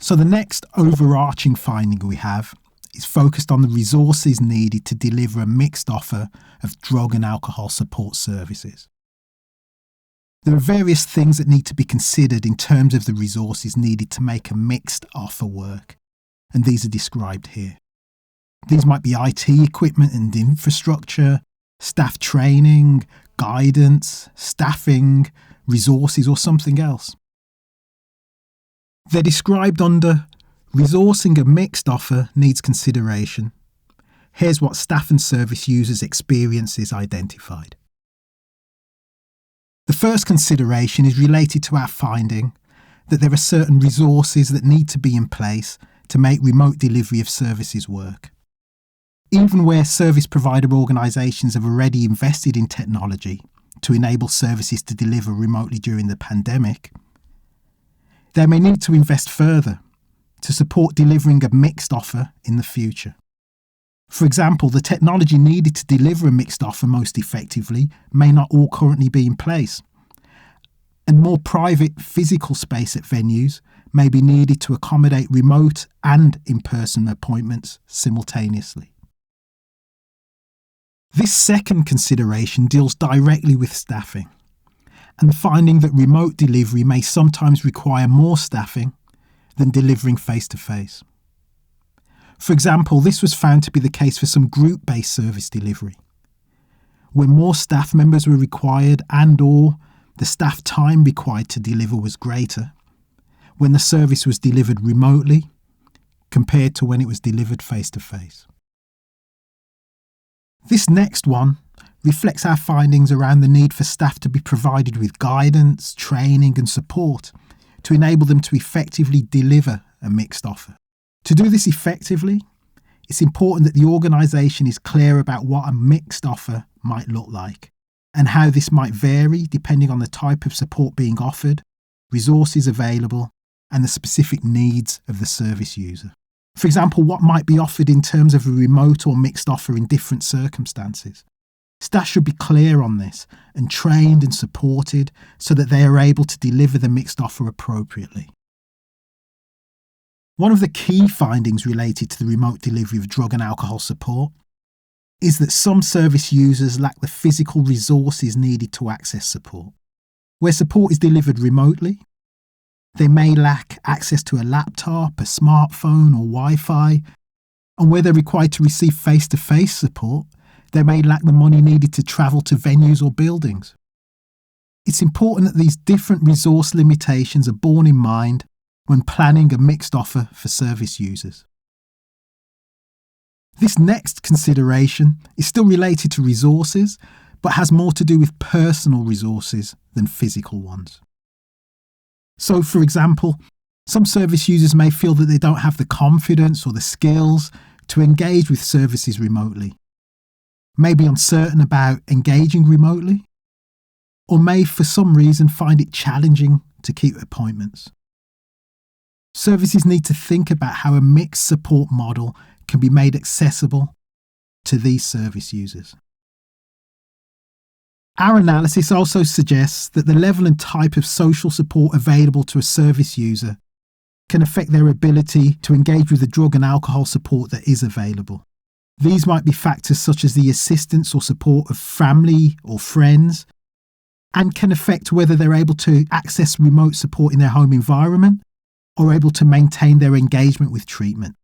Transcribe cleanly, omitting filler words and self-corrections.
So the next overarching finding we have is focused on the resources needed to deliver a mixed offer of drug and alcohol support services. There are various things that need to be considered in terms of the resources needed to make a mixed offer work, and these are described here. These might be IT equipment and infrastructure, staff training, guidance, staffing, resources, or something else. They're described under resourcing a mixed offer needs consideration. Here's what staff and service users' experiences identified. The first consideration is related to our finding that there are certain resources that need to be in place to make remote delivery of services work. Even where service provider organisations have already invested in technology to enable services to deliver remotely during the pandemic, they may need to invest further to support delivering a mixed offer in the future. For example, the technology needed to deliver a mixed offer most effectively may not all currently be in place, and more private physical space at venues may be needed to accommodate remote and in-person appointments simultaneously. This second consideration deals directly with staffing and the finding that remote delivery may sometimes require more staffing than delivering face-to-face. For example, this was found to be the case for some group-based service delivery, where more staff members were required and/or the staff time required to deliver was greater when the service was delivered remotely compared to when it was delivered face-to-face. This next one reflects our findings around the need for staff to be provided with guidance, training and support to enable them to effectively deliver a mixed offer. To do this effectively, it's important that the organisation is clear about what a mixed offer might look like and how this might vary depending on the type of support being offered, resources available, and the specific needs of the service user. For example, what might be offered in terms of a remote or mixed offer in different circumstances. Staff should be clear on this and trained and supported so that they are able to deliver the mixed offer appropriately. One of the key findings related to the remote delivery of drug and alcohol support is that some service users lack the physical resources needed to access support. Where support is delivered remotely, they may lack access to a laptop, a smartphone or Wi-Fi, and where they're required to receive face-to-face support, they may lack the money needed to travel to venues or buildings. It's important that these different resource limitations are borne in mind when planning a mixed offer for service users. This next consideration is still related to resources, but has more to do with personal resources than physical ones. So, for example, some service users may feel that they don't have the confidence or the skills to engage with services remotely, may be uncertain about engaging remotely, or may for some reason find it challenging to keep appointments. Services need to think about how a mixed support model can be made accessible to these service users. Our analysis also suggests that the level and type of social support available to a service user can affect their ability to engage with the drug and alcohol support that is available. These might be factors such as the assistance or support of family or friends, and can affect whether they're able to access remote support in their home environment or able to maintain their engagement with treatment.